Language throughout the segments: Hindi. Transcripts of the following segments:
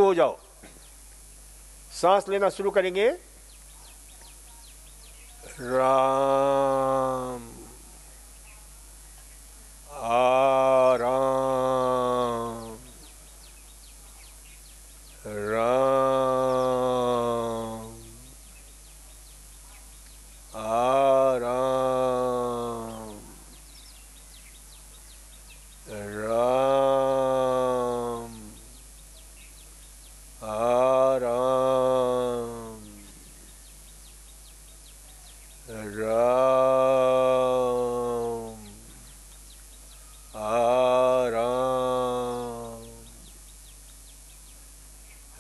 हो जाओ। सांस लेना शुरू करेंगे, राम, आराम, राम, आराम, राम, आराम, राम, आराम,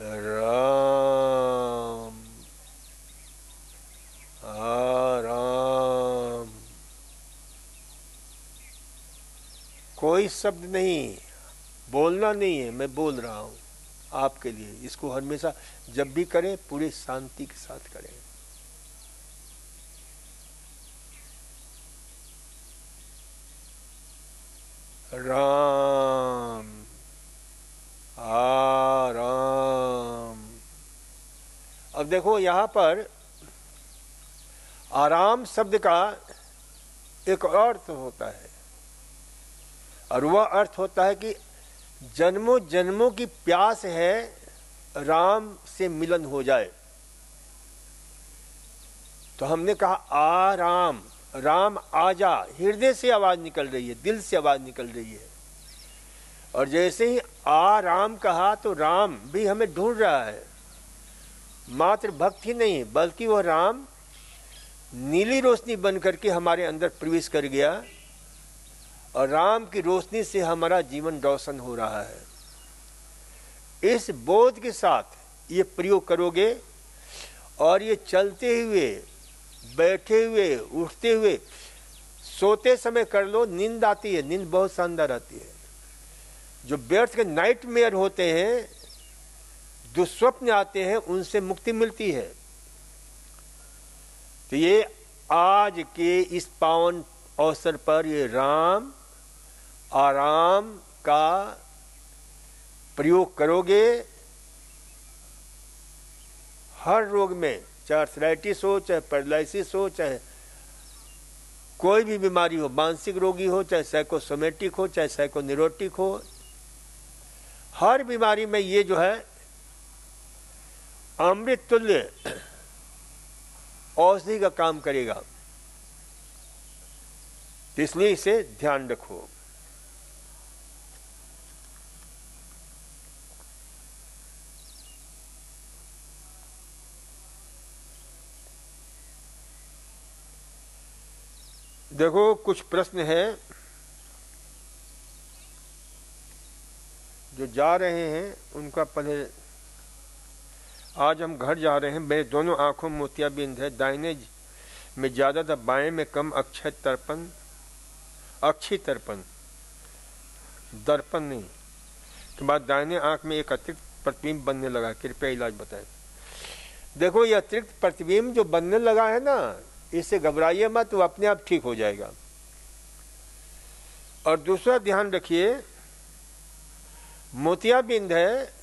राम, आराम। कोई शब्द नहीं, बोलना नहीं है, मैं बोल रहा हूं आपके लिए। इसको हमेशा जब भी करें पूरी शांति के साथ करें। राम, आराम। अब देखो यहां पर आराम शब्द का एक अर्थ होता है, और वह अर्थ होता है कि जन्मों जन्मों की प्यास है राम से मिलन हो जाए। तो हमने कहा आराम, राम आजा, हृदय से आवाज निकल रही है, दिल से आवाज निकल रही है। और जैसे ही आराम कहा तो राम भी हमें ढूंढ रहा है। मात्र भक्ति नहीं, बल्कि वह राम नीली रोशनी बन करके हमारे अंदर प्रवेश कर गया, और राम की रोशनी से हमारा जीवन रोशन हो रहा है। इस बोध के साथ ये प्रयोग करोगे, और ये चलते हुए, बैठे हुए, उठते हुए, सोते समय कर लो। नींद आती है, नींद बहुत शानदार आती है। जो व्यर्थ के नाइटमेयर होते हैं, दुस्वप्न आते हैं, उनसे मुक्ति मिलती है। तो ये आज के इस पावन अवसर पर ये राम आराम का प्रयोग करोगे, हर रोग में, चाहे आर्थराइटिस हो, चाहे पैरालिसिस हो, चाहे कोई भी बीमारी हो, मानसिक रोगी हो, चाहे साइकोसोमेटिक हो, चाहे साइकोन्यूरोटिक हो, हर बीमारी में ये जो है अमृत तुल्य औषधि का काम करेगा। इसलिए इसे ध्यान रखो। देखो कुछ प्रश्न है जो जा रहे हैं उनका। पहले आज हम घर जा रहे हैं, मेरे दोनों आंखों में मोतियाबिंद है, दाहिने में ज्यादा था, बाएं में कम। अक्षय तर्पण, अक्षी तर्पण, दर्पण नहीं के बाद दाहिने आंख में एक अतिरिक्त प्रतिबिंब बनने लगा, कृपया इलाज बताएं। देखो ये अतिरिक्त प्रतिबिंब जो बनने लगा है ना, इससे घबराइए मत, वो अपने आप ठीक हो जाएगा। और दूसरा ध्यान रखिए, मोतियाबिंद है,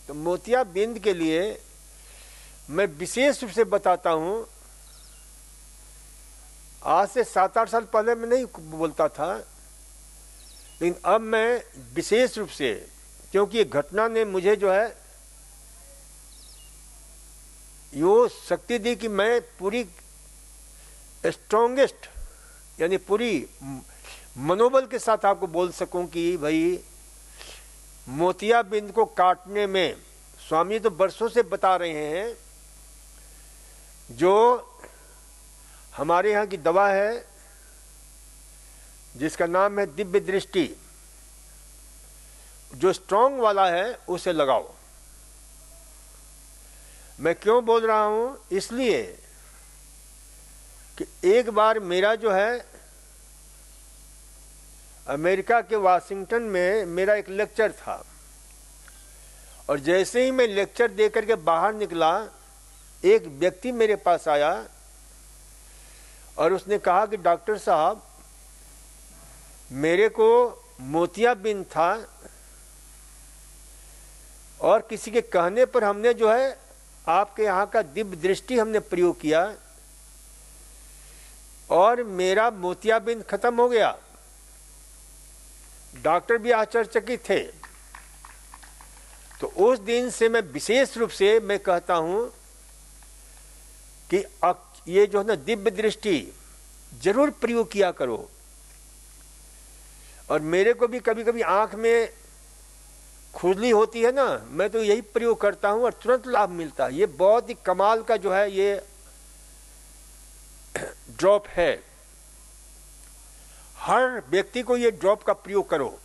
तो मोतियाबिंद के लिए मैं विशेष रूप से बताता हूं। आज से 7-8 साल पहले मैं नहीं बोलता था, लेकिन अब मैं विशेष रूप से, क्योंकि ये घटना ने मुझे जो है यो शक्ति दी कि मैं पूरी स्ट्रॉन्गेस्ट, यानी पूरी मनोबल के साथ आपको बोल सकूं कि भाई मोतियाबिंद को काटने में, स्वामी तो वर्षों से बता रहे हैं, जो हमारे यहाँ की दवा है जिसका नाम है दिव्य दृष्टि, जो स्ट्रॉन्ग वाला है उसे लगाओ। मैं क्यों बोल रहा हूं? इसलिए कि एक बार मेरा जो है अमेरिका के वाशिंगटन में मेरा एक लेक्चर था, और जैसे ही मैं लेक्चर देकर के बाहर निकला, एक व्यक्ति मेरे पास आया और उसने कहा कि डॉक्टर साहब, मेरे को मोतियाबिंद था और किसी के कहने पर हमने जो है आपके यहाँ का दिव्य दृष्टि हमने प्रयोग किया और मेरा मोतियाबिंद खत्म हो गया। डॉक्टर भी आश्चर्यचकित थे। तो उस दिन से मैं विशेष रूप से मैं कहता हूं कि ये जो है ना दिव्य दृष्टि जरूर प्रयोग किया करो। और मेरे को भी कभी कभी आंख में खुजली होती है ना, मैं तो यही प्रयोग करता हूं और तुरंत लाभ मिलता है। ये बहुत ही कमाल का जो है ये ड्रॉप है। हर व्यक्ति को ये ड्रॉप का प्रयोग करो।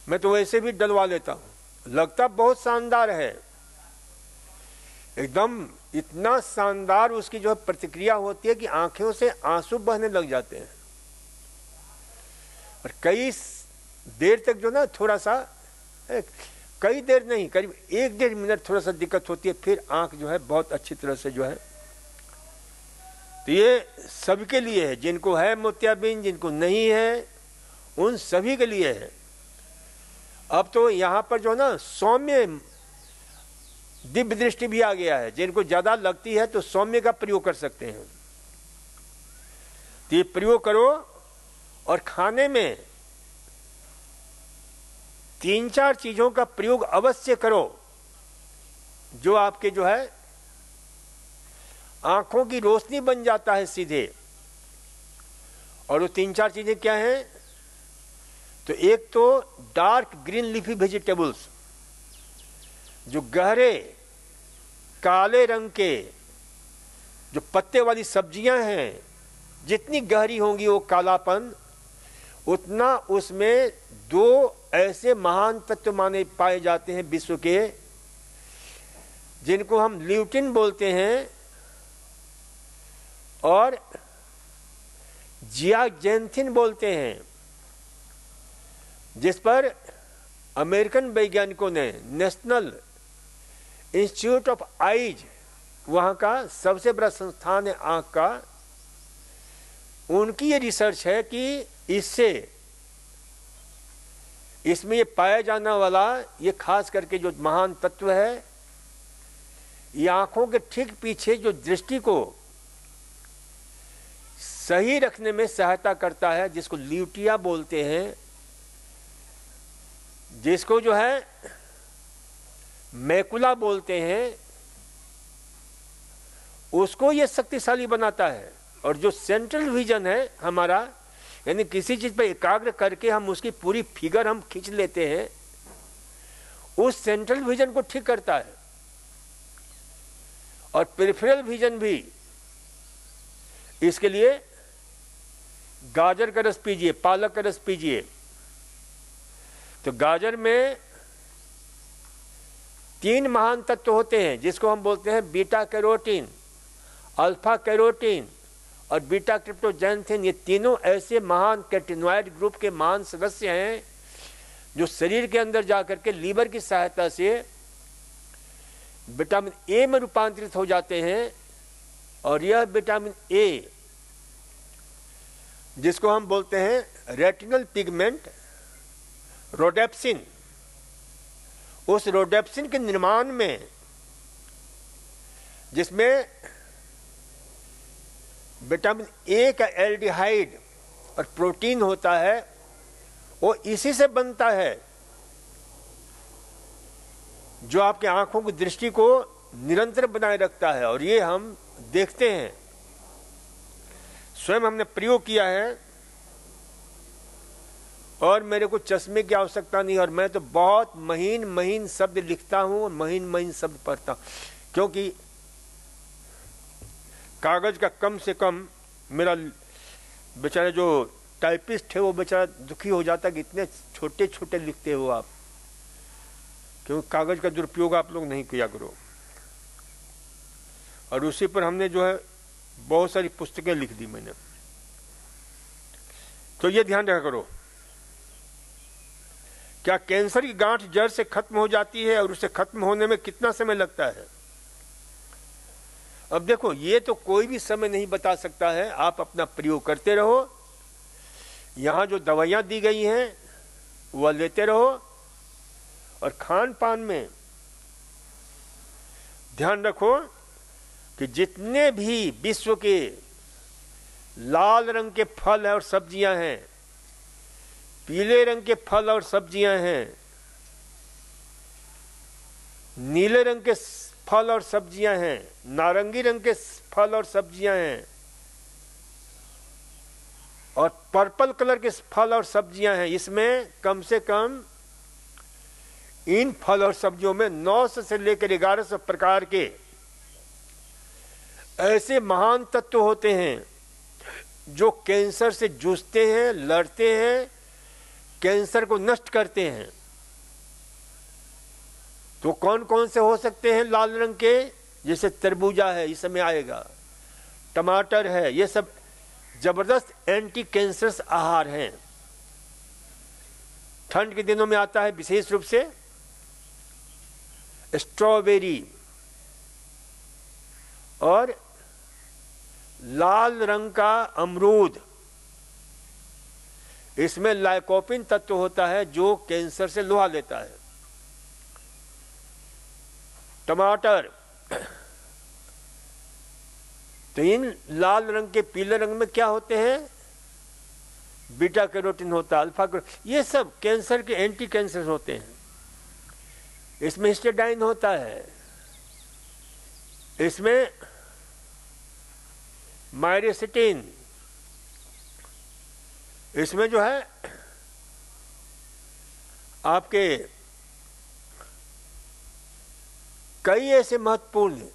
मैं तो वैसे भी डलवा लेता हूं, लगता बहुत शानदार है, एकदम इतना शानदार उसकी जो है प्रतिक्रिया होती है कि आंखों से आंसू बहने लग जाते हैं। और कई देर तक जो ना थोड़ा सा, कई देर नहीं, करीब 1-1.5 मिनट थोड़ा सा दिक्कत होती है, फिर आंख जो है बहुत अच्छी तरह से जो है। तो ये सबके लिए है, जिनको है मोतियाबिंद, जिनको नहीं है, उन सभी के लिए है। अब तो यहाँ पर जो ना सौम्य दिव्य दृष्टि भी आ गया है। जिनको ज्यादा लगती है तो सौम्य का प्रयोग कर सकते हैं। तो ये प्रयोग करो। और खाने में 3-4 चीजों का प्रयोग अवश्य करो जो आपके जो है आंखों की रोशनी बन जाता है सीधे। और वो 3-4 चीजें क्या हैं? तो एक तो डार्क ग्रीन लीफी वेजिटेबल्स, जो गहरे काले रंग के जो पत्ते वाली सब्जियां हैं, जितनी गहरी होंगी वो कालापन, उतना उसमें 2 ऐसे महान तत्व माने पाए जाते हैं विश्व के, जिनको हम ल्यूटिन बोलते हैं और जियाजेंथिन बोलते हैं, जिस पर अमेरिकन वैज्ञानिकों ने नेशनल इंस्टीट्यूट ऑफ आइज, वहां का सबसे बड़ा संस्थान है आंख का, उनकी ये रिसर्च है कि इसमें ये पाया जाने वाला ये खास करके जो महान तत्व है, ये आंखों के ठीक पीछे जो दृष्टि को सही रखने में सहायता करता है, जिसको ल्यूटिया बोलते हैं, जिसको जो है मैकुला बोलते हैं, उसको ये शक्तिशाली बनाता है। और जो सेंट्रल विजन है हमारा, यानी किसी चीज पर एकाग्र करके हम उसकी पूरी फिगर हम खींच लेते हैं, उस सेंट्रल विजन को ठीक करता है। और पेरिफेरल विजन भी, इसके लिए गाजर का रस पीजिए, पालक का रस पीजिए। तो गाजर में 3 महान तत्व होते हैं, जिसको हम बोलते हैं बीटा कैरोटीन, अल्फा कैरोटीन और बीटा क्रिप्टोजैंथिन। ये तीनों ऐसे महान कैटेनॉइड ग्रुप के महान सदस्य हैं, जो शरीर के अंदर जाकर के लीवर की सहायता से विटामिन ए में रूपांतरित हो जाते हैं। और यह विटामिन ए, जिसको हम बोलते हैं रेटिनल पिगमेंट रोडेप्सिन, उस रोडेप्सिन के निर्माण में, जिसमें विटामिन ए का एल्डिहाइड और प्रोटीन होता है, वो इसी से बनता है, जो आपके आंखों की दृष्टि को निरंतर बनाए रखता है। और ये हम देखते हैं, स्वयं हमने प्रयोग किया है। और मेरे को चश्मे की आवश्यकता नहीं, और मैं तो बहुत महीन महीन शब्द लिखता हूं और महीन महीन शब्द पढ़ता हूं, क्योंकि कागज का कम से कम, मेरा बेचारा जो टाइपिस्ट है वो बेचारा दुखी हो जाता कि इतने छोटे छोटे लिखते हो आप, क्योंकि कागज का दुरुपयोग आप लोग नहीं किया करो। और उसी पर हमने जो है बहुत सारी पुस्तकें लिख दी मैंने। तो ये ध्यान रखा करो, क्या कैंसर की गांठ जड़ से खत्म हो जाती है और उसे खत्म होने में कितना समय लगता है? अब देखो, ये तो कोई भी समय नहीं बता सकता है, आप अपना प्रयोग करते रहो। यहां जो दवाइयां दी गई हैं वह लेते रहो, और खान पान में ध्यान रखो कि जितने भी विश्व के लाल रंग के फल और सब्जियां हैं, पीले रंग के फल और सब्जियां हैं, नीले रंग के फल और सब्जियां हैं, नारंगी रंग के फल और सब्जियां हैं, और पर्पल कलर के फल और सब्जियां हैं, इसमें कम से कम इन फल और सब्जियों में 900 से लेकर 1100 प्रकार के ऐसे महान तत्व होते हैं जो कैंसर से जूझते हैं, लड़ते हैं, कैंसर को नष्ट करते हैं। तो कौन कौन से हो सकते हैं लाल रंग के? जैसे तरबूजा है, इस समय आएगा, टमाटर है, ये सब जबरदस्त एंटी कैंसरस आहार हैं। ठंड के दिनों में आता है विशेष रूप से स्ट्रॉबेरी और लाल रंग का अमरूद, इसमें लाइकोपिन तत्व होता है जो कैंसर से लोहा लेता है। टमाटर, तो इन लाल रंग के पीले रंग में क्या होते हैं? बीटा कैरोटीन होता है, अल्फा कैरोटीन, ये सब कैंसर के एंटी कैंसर होते हैं। इसमें हिस्टेडाइन होता है, इसमें मायरेसिटिन, इसमें जो है आपके कई ऐसे महत्वपूर्ण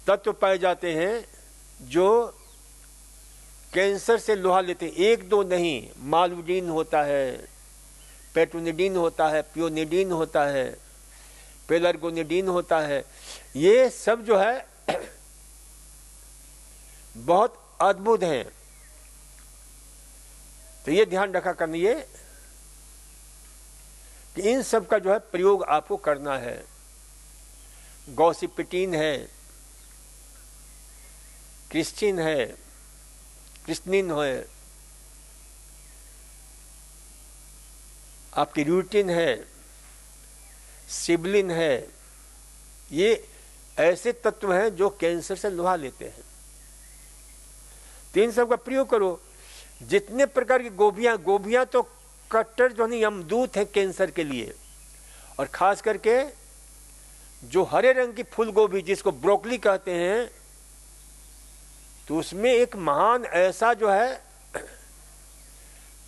तत्व पाए जाते हैं जो कैंसर से लोहा लेते हैं। एक दो नहीं, मालुडीन होता है, पेटुनिडीन होता है, पियोनिडीन होता है, पेलर्गोनिडीन होता है, ये सब जो है बहुत अद्भुत हैं। तो ये ध्यान रखा करनिए कि इन सब का जो है प्रयोग आपको करना है। गॉसिपिटीन है, क्रिस्टिन है, क्रिस्टिन है, आपकी रूटिन है, सिबलिन है, ये ऐसे तत्व हैं जो कैंसर से लोहा लेते हैं। तो इन सब का प्रयोग करो। जितने प्रकार की गोभियां तो कट्टर जो नहीं यमदूत है कैंसर के लिए। और खास करके जो हरे रंग की फूल गोभी जिसको ब्रोकली कहते हैं, तो उसमें एक महान ऐसा जो है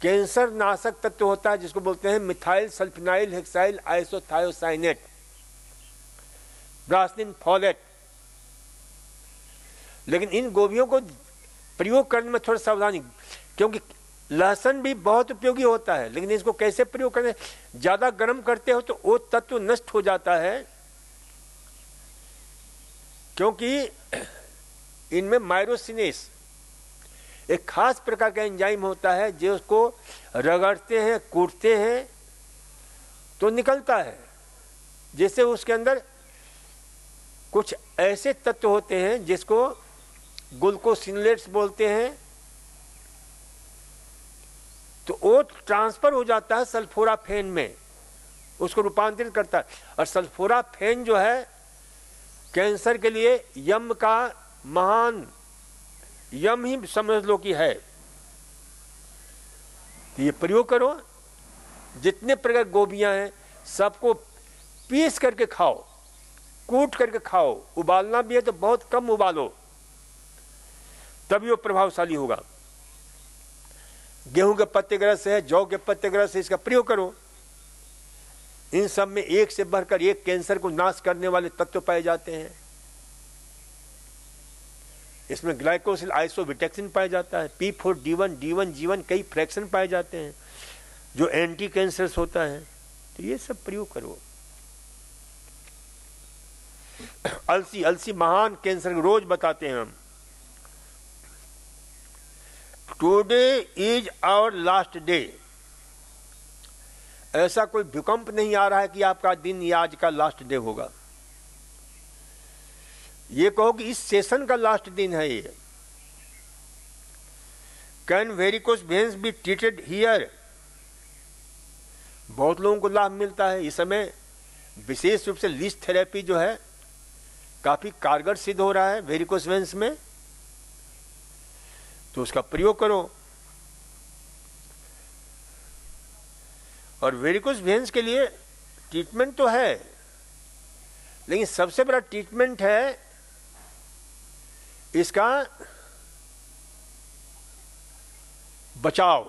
कैंसर नाशक तत्व होता है जिसको बोलते हैं मिथाइल सल्फिनाइल हेक्साइल आइसोथायोसाइनेट, ब्रासनिन फोलेट। लेकिन इन गोभियों को प्रयोग करने में थोड़ा सावधानी, क्योंकि लहसुन भी बहुत उपयोगी होता है, लेकिन इसको कैसे प्रयोग करें? ज्यादा गर्म करते हो तो वो तत्व नष्ट हो जाता है, क्योंकि इनमें मायरोसिनेस एक खास प्रकार का एंजाइम होता है जो उसको रगड़ते हैं, कूटते हैं तो निकलता है। जैसे उसके अंदर कुछ ऐसे तत्व होते हैं जिसको ग्लूकोसिलेट्स बोलते हैं, तो वो ट्रांसफर हो जाता है सल्फोराफेन में, उसको रूपांतरित करता है। और सल्फोराफेन जो है कैंसर के लिए यम का महान, यम ही समझ लो कि है। तो ये प्रयोग करो। जितने प्रकार गोभियां हैं सबको पीस करके खाओ, कूट करके खाओ। उबालना भी है तो बहुत कम उबालो, तभी वो प्रभावशाली होगा। गेहूं के पत्ते के रस से है, जौ के पत्ते के रस से, इसका प्रयोग करो। इन सब में एक से बढ़कर एक कैंसर को नाश करने वाले तत्व पाए जाते हैं। इसमें ग्लाइकोसिल आइसोविटेक्सिन पाया जाता है, P4 D1 G1 कई फ्रैक्शन पाए जाते हैं जो एंटी कैंसरस होता है। तो ये सब प्रयोग करो। अलसी महान कैंसर रोज बताते हैं हम। Today is our last day. ऐसा कोई भूकंप नहीं आ रहा है कि आपका दिन या आज का लास्ट डे होगा। ये कहो कि इस सेशन का लास्ट दिन है ये। Can varicose veins be treated here? बहुत लोगों को लाभ मिलता है। इस समय विशेष रूप से लीच थेरेपी जो है काफी कारगर सिद्ध हो रहा है वेरिकोस वेन्स में, तो उसका प्रयोग करो। और वेरिकोस वेन्स के लिए ट्रीटमेंट तो है, लेकिन सबसे बड़ा ट्रीटमेंट है इसका बचाव।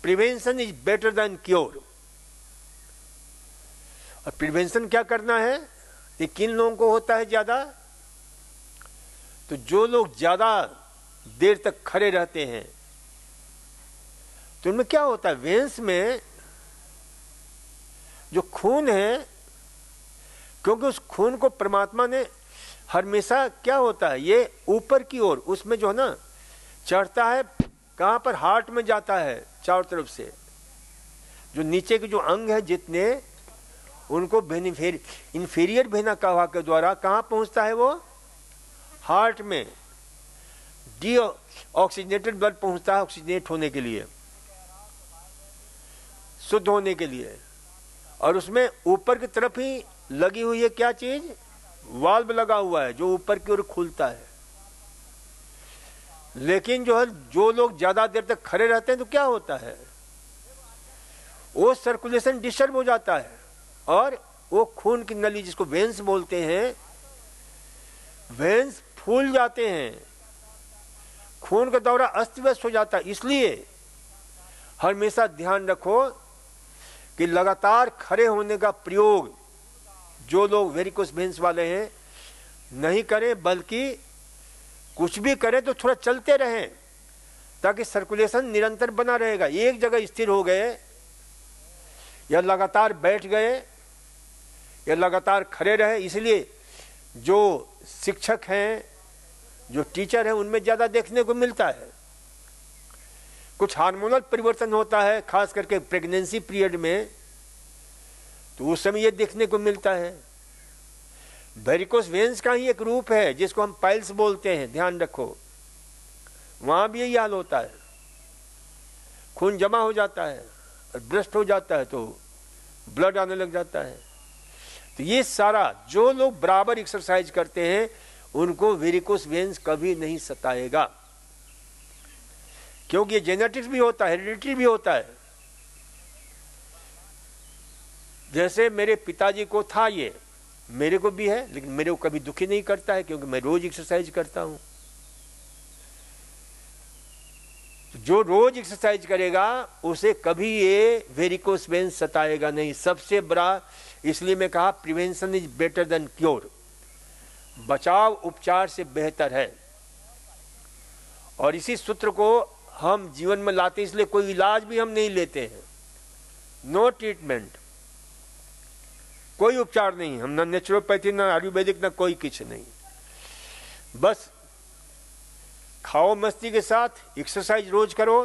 Prevention is better than cure. और प्रिवेंशन क्या करना है, ये किन लोगों को होता है ज्यादा, तो जो लोग ज्यादा देर तक खड़े रहते हैं, तो उनमें क्या होता है, वेन्स में जो खून है, क्योंकि उस खून को परमात्मा ने हमेशा क्या होता है, ये ऊपर की ओर उसमें जो है ना चढ़ता है, कहां पर, हार्ट में जाता है चारों तरफ से। जो नीचे के जो अंग है जितने, उनको इंफीरियर वेना कावा के द्वारा कहां पहुंचता है, वो हार्ट में डी ऑक्सीजनेटेड ब्लड पहुंचता है, ऑक्सीजनेट होने के लिए, शुद्ध होने के लिए। और उसमें ऊपर की तरफ ही लगी हुई है क्या चीज, वाल्व लगा हुआ है जो ऊपर की ओर खुलता है। लेकिन जो है, जो लोग ज्यादा देर तक खड़े रहते हैं तो क्या होता है, वो सर्कुलेशन डिस्टर्ब हो जाता है, और वो खून की नली जिसको वेन्स बोलते हैं, वेन्स फूल जाते हैं, खून का दौरा अस्त व्यस्त हो जाता है। इसलिए हमेशा ध्यान रखो कि लगातार खड़े होने का प्रयोग जो लोग वेरिकोस वेन्स वाले हैं नहीं करें, बल्कि कुछ भी करें तो थोड़ा चलते रहें, ताकि सर्कुलेशन निरंतर बना रहेगा। एक जगह स्थिर हो गए या लगातार बैठ गए या लगातार खड़े रहे, इसलिए जो शिक्षक हैं, जो टीचर हैं, उनमें ज्यादा देखने को मिलता है। कुछ हार्मोनल परिवर्तन होता है, खास करके प्रेगनेंसी पीरियड में, तो उस समय ये देखने को मिलता है। वेरिकोस वेन्स का ही एक रूप है जिसको हम पाइल्स बोलते हैं, ध्यान रखो। वहां भी यही हाल होता है, खून जमा हो जाता है और ब्रस्ट हो जाता है तो ब्लड आने लग जाता है। तो ये सारा, जो लोग बराबर एक्सरसाइज करते हैं उनको वेरिकोस वेन्स कभी नहीं सताएगा, क्योंकि ये जेनेटिक्स भी होता है, हेरिडिटरी भी होता है। जैसे मेरे पिताजी को था, ये मेरे को भी है, लेकिन मेरे को कभी दुखी नहीं करता है, क्योंकि मैं रोज एक्सरसाइज करता हूं। जो रोज एक्सरसाइज करेगा उसे कभी ये वेरिकोस वेन्स सताएगा नहीं। सबसे बड़ा, इसलिए मैं कहा prevention is better than cure. बचाव उपचार से बेहतर है, और इसी सूत्र को हम जीवन में लाते, इसलिए कोई इलाज भी हम नहीं लेते हैं। नो ट्रीटमेंट, कोई उपचार नहीं, हम ना नेचुरोपैथी, ना आयुर्वेदिक, ना कोई कुछ नहीं। बस खाओ मस्ती के साथ, एक्सरसाइज रोज करो,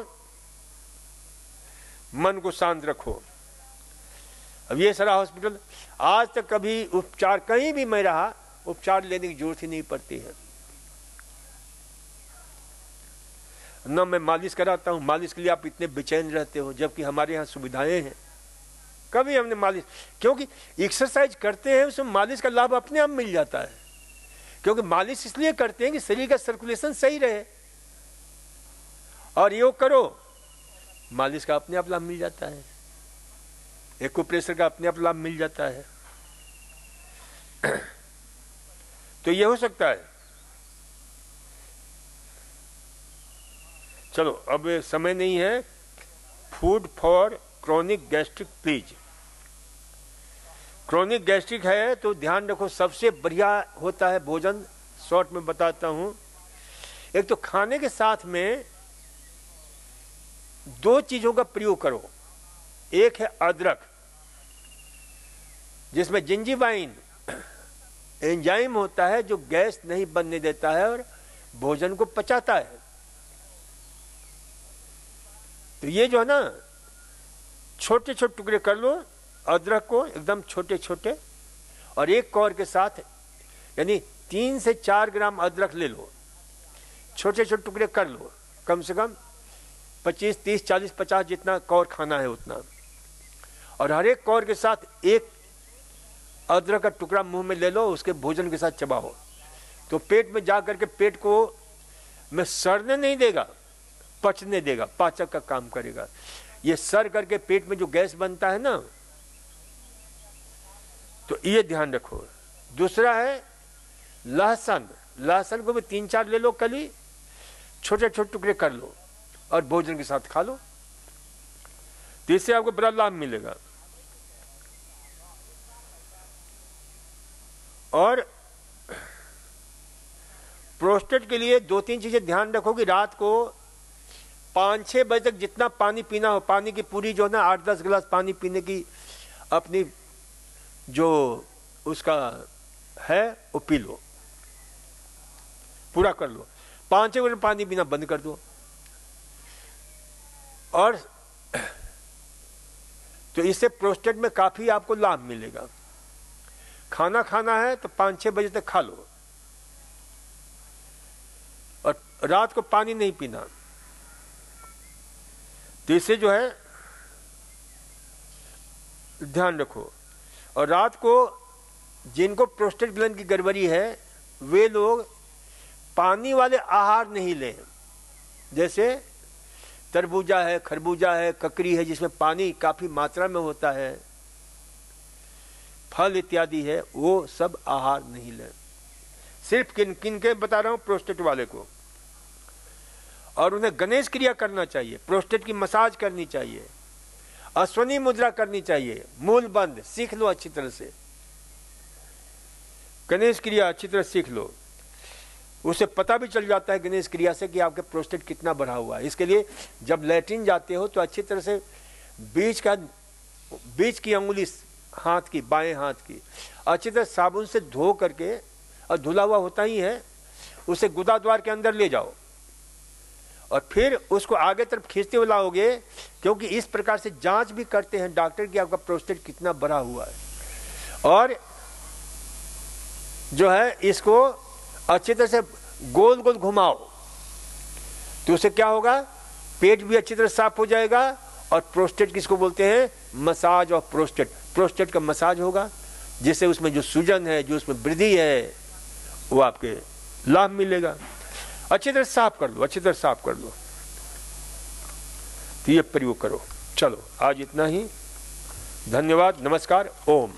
मन को शांत रखो। अब ये सारा हॉस्पिटल, आज तक कभी उपचार कहीं भी मैं रहा, उपचार लेने की जरूरत ही नहीं पड़ती है। न मैं मालिश कराता हूं, मालिश के लिए आप इतने बेचैन रहते हो, जबकि हमारे यहाँ सुविधाएं हैं। कभी हमने मालिश, क्योंकि एक्सरसाइज करते हैं उसमें मालिश का लाभ अपने आप मिल जाता है। क्योंकि मालिश इसलिए करते हैं कि शरीर का सर्कुलेशन सही रहे, और योग करो, मालिश का अपने आप लाभ मिल जाता है, एक्यूप्रेशर का अपने आप लाभ मिल जाता है। तो ये हो सकता है। चलो, अब समय नहीं है। Food for chronic gastric please. Chronic gastric है तो ध्यान रखो, सबसे बढ़िया होता है भोजन, शॉर्ट में बताता हूं। एक तो खाने के साथ में दो चीजों का प्रयोग करो। एक है अदरक, जिसमें जिंजीबाइन एंजाइम होता है जो गैस नहीं बनने देता है और भोजन को पचाता है। तो ये जो है ना, छोटे छोटे टुकड़े कर लो अदरक को, एकदम छोटे छोटे, और एक कौर के साथ, यानी 3 से 4 ग्राम अदरक ले लो, छोटे छोटे टुकड़े कर लो, कम से कम 25, 30, 40, 50 जितना कौर खाना है उतना। और हर एक कौर के साथ एक अदरक का टुकड़ा मुंह में ले लो, उसके भोजन के साथ चबाओ, तो पेट में जा करके पेट को में सड़ने नहीं देगा, पचने देगा, पाचक का काम करेगा। ये सर करके पेट में जो गैस बनता है ना, तो ये ध्यान रखो। दूसरा है लहसुन, लहसुन को भी 3-4 ले लो, कली छोटे छोटे टुकड़े कर लो और भोजन के साथ खा लो, तो इससे आपको बड़ा लाभ मिलेगा। और प्रोस्टेट के लिए 2-3 चीजें ध्यान रखो कि रात को 5-6 बजे तक जितना पानी पीना हो, पानी की पूरी जो ना 8-10 गिलास पानी पीने की अपनी जो उसका है वो पी लो, पूरा कर लो। 5-6 बजे पानी पीना बंद कर दो। और तो इससे प्रोस्टेट में काफी आपको लाभ मिलेगा। खाना खाना है तो 5-6 बजे तक खा लो, और रात को पानी नहीं पीना। तो इससे जो है ध्यान रखो। और रात को जिनको प्रोस्टेट ग्लैंड की गड़बड़ी है वे लोग पानी वाले आहार नहीं लें, जैसे तरबूजा है, खरबूजा है, ककड़ी है जिसमें पानी काफी मात्रा में होता है, फल इत्यादि है, वो सब आहार नहीं लें। सिर्फ किन किन के बता रहा हूं, प्रोस्टेट वाले को। और उन्हें गणेश क्रिया करना चाहिए, प्रोस्टेट की मसाज करनी चाहिए, अश्वनी मुद्रा करनी चाहिए, मूल बंद सीख लो अच्छी तरह से, गणेश क्रिया अच्छी तरह सीख लो। उसे पता भी चल जाता है गणेश क्रिया से कि आपके प्रोस्टेट कितना बढ़ा हुआ है। इसके लिए जब लैट्रिन जाते हो तो अच्छी तरह से बीच की अंगुली हाथ की, बाएं हाथ की अच्छी तरह साबुन से धो करके, और धुला हुआ होता ही है, उसे गुदा द्वार के अंदर ले जाओ और फिर उसको आगे तरफ खींचते हुए लाओगे, क्योंकि इस प्रकार से जांच भी करते हैं डॉक्टर कि आपका प्रोस्टेट कितना बढ़ा हुआ है। और जो है इसको अच्छी तरह से गोल गोल घुमाओ, तो उससे क्या होगा, पेट भी अच्छी तरह साफ हो जाएगा। और प्रोस्टेट किसको बोलते हैं, मसाज ऑफ प्रोस्टेट, प्रोस्टेट का मसाज होगा, जिससे उसमें जो सूजन है, जो उसमें वृद्धि है, वो आपके लाभ मिलेगा। अच्छी तरह साफ कर लो, अच्छी तरह साफ कर लो, तो ये प्रयोग करो। चलो आज इतना ही, धन्यवाद, नमस्कार, ओम।